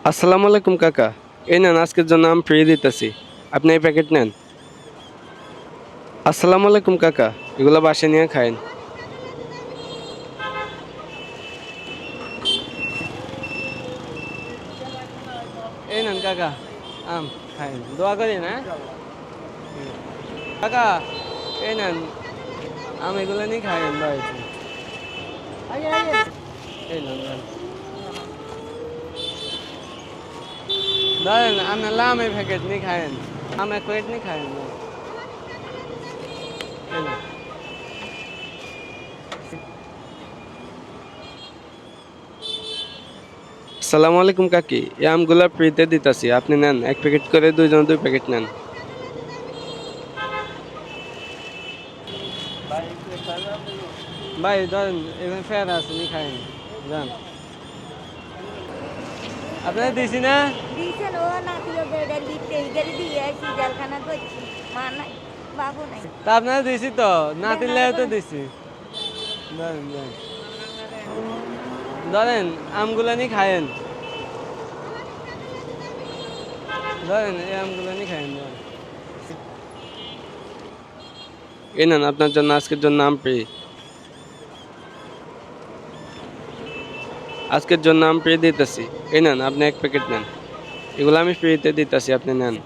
আসসালামু আলাইকুম কাকা। এই নেন আজকের জন্য আম ফ্রি দিতেছি, আপনি এই প্যাকেট নেন। আসসালামু আলাইকুম কাকা, এগুলো বাসায় নিয়ে খায়েন। এই নেন কাকা, আম খায়েন, দোয়া করি না। কাকা এই নেন আম, এগুলো নিয়ে খায়েন বাড়িতে। এই নেন নেন। ধরেন আপনি লাম এই প্যাকেট নিয়ে খায়েন, আম এক প্যাকেট নিয়ে খায়েন। এই নেন। আসসালামু আলাইকুম কাকি, এই আমগুলা ফ্রিতে দিতেছি, আপনি নেন, এক প্যাকেট করে দুইজন দুই প্যাকেট নেন। ভাই ধরেন এখানে ফের আছে, নি খায়েন যান। আপনার দিছি না। দিয়েছেন ও না ছিল বেড়ে লিখতে ইগারি দিয়ে আসি জেলখানা করছি মা নাই বাবু নাই তা আপনার দিছি তো, না দিলেও তো দিছি। ধরেন ধরেন ধরেন আমগুলা নি খায়েন, ধরেন এই আমগুলা নি খায়েন ধরেন। এই নেন আপনার জন্য আজকের জন্য আম ফ্রি, আজকের জন্য আম ফ্রি দিতেছি। এই নেন আপনি এক প্যাকেট নেন, এগুলো আমি ফ্রিতে দিতেছি, আপনি নেন।